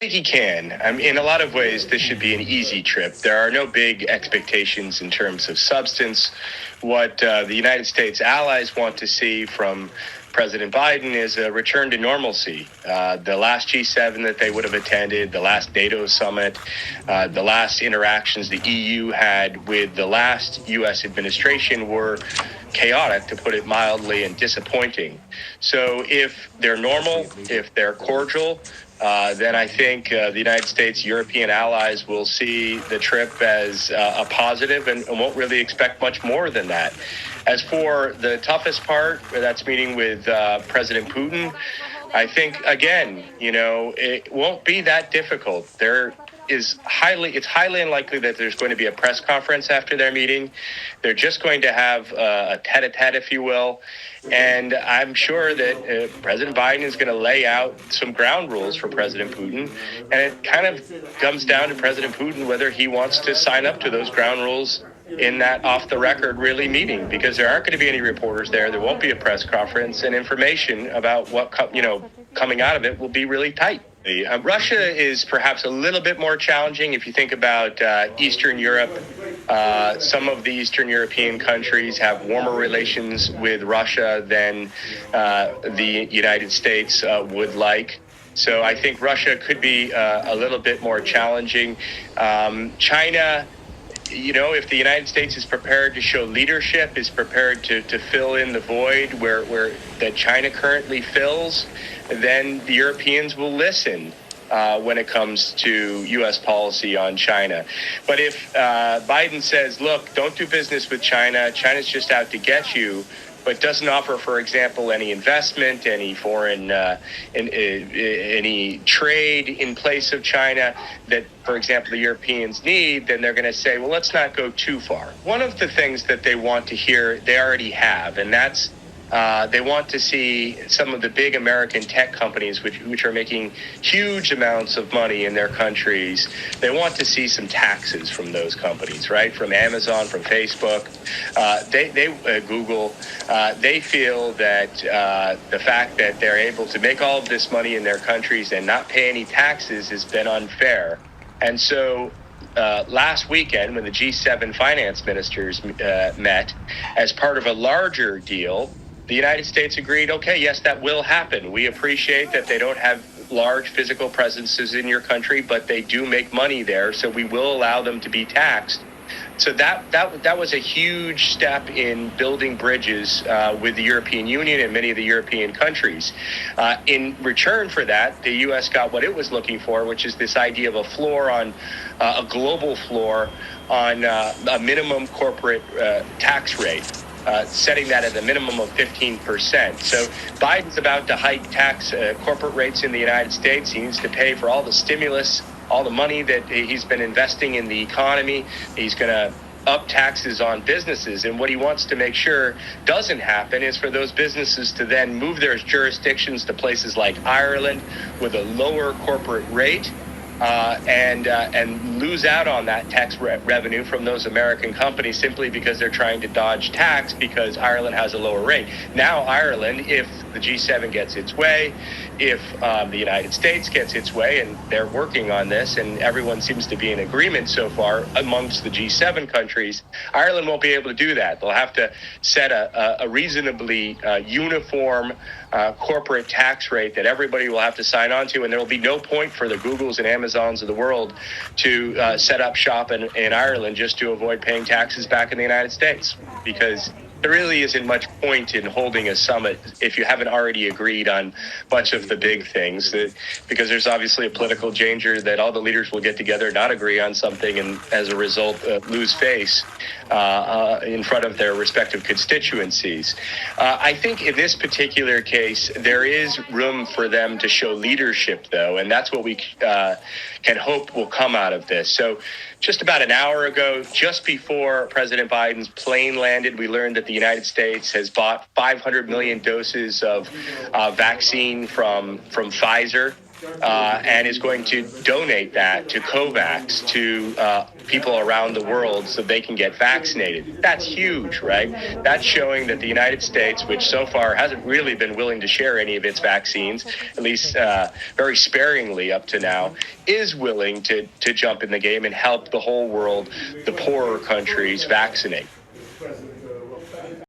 I think he can. I mean, in a lot of ways, this should be an easy trip. There are no big expectations in terms of substance. What the United States allies want to see from President Biden is a return to normalcy. The last G7 that they would have attended, the last NATO summit, the last interactions the EU had with the last U.S. administration were chaotic, to put it mildly, and disappointing. So if they're normal, if they're cordial, then I think the United States, European allies will see the trip as a positive and won't really expect much more than that. As for the toughest part, that's meeting with President Putin, I think, again, it won't be that difficult. It's highly unlikely that there's going to be a press conference after their meeting. They're just going to have a tete-a-tete, if you will. And I'm sure that President Biden is going to lay out some ground rules for President Putin. And it kind of comes down to President Putin whether he wants to sign up to those ground rules in that off-the-record really meeting, because there aren't going to be any reporters there. There won't be a press conference, and information about what coming out of it will be really tight. Russia is perhaps a little bit more challenging if you think about Eastern Europe. Some of the Eastern European countries have warmer relations with Russia than the United States would like. So I think Russia could be a little bit more challenging. China, if the United States is prepared to show leadership, is prepared to fill in the void where that China currently fills, then the Europeans will listen when it comes to U.S. policy on China. But if Biden says, look, don't do business with China, China's just out to get you, but doesn't offer, for example, any investment, any foreign, any trade in place of China that, for example, the Europeans need, then they're going to say, well, let's not go too far. One of the things that they want to hear, they already have, and that's they want to see some of the big American tech companies, which are making huge amounts of money in their countries. They want to see some taxes from those companies, right? From Amazon, from Facebook, Google. They feel that the fact that they're able to make all of this money in their countries and not pay any taxes has been unfair. And so last weekend, when the G7 finance ministers met as part of a larger deal, the United States agreed, okay, yes, that will happen. We appreciate that they don't have large physical presences in your country, but they do make money there, so we will allow them to be taxed. So that was a huge step in building bridges with the European Union and many of the European countries. In return for that, the U.S. got what it was looking for, which is this idea of a floor on a global floor on a minimum corporate tax rate. Setting that at a minimum of 15%. So Biden's about to hike tax corporate rates in the United States. He needs to pay for all the stimulus, all the money that he's been investing in the economy. He's going to up taxes on businesses. And what he wants to make sure doesn't happen is for those businesses to then move their jurisdictions to places like Ireland with a lower corporate rate. And lose out on that tax revenue from those American companies simply because they're trying to dodge tax because Ireland has a lower rate. Now Ireland, if the G7 gets its way, if the United States gets its way, and they're working on this, and everyone seems to be in agreement so far amongst the G7 countries, Ireland won't be able to do that. They'll have to set a reasonably uniform corporate tax rate that everybody will have to sign on to, and there will be no point for the Googles and Amazons of the world to set up shop in Ireland just to avoid paying taxes back in the United States, because there really isn't much point in holding a summit if you haven't already agreed on much of the big things, because there's obviously a political danger that all the leaders will get together, not agree on something, and as a result lose face in front of their respective constituencies. I think in this particular case, there is room for them to show leadership, though, and that's what we can hope will come out of this. So just about an hour ago, just before President Biden's plane landed, we learned that the United States has bought 500 million doses of vaccine from Pfizer. and is going to donate that to COVAX, to people around the world so they can get vaccinated. That's huge, right? That's showing that the United States, which so far hasn't really been willing to share any of its vaccines, at least very sparingly up to now, is willing to jump in the game and help the whole world, the poorer countries, vaccinate.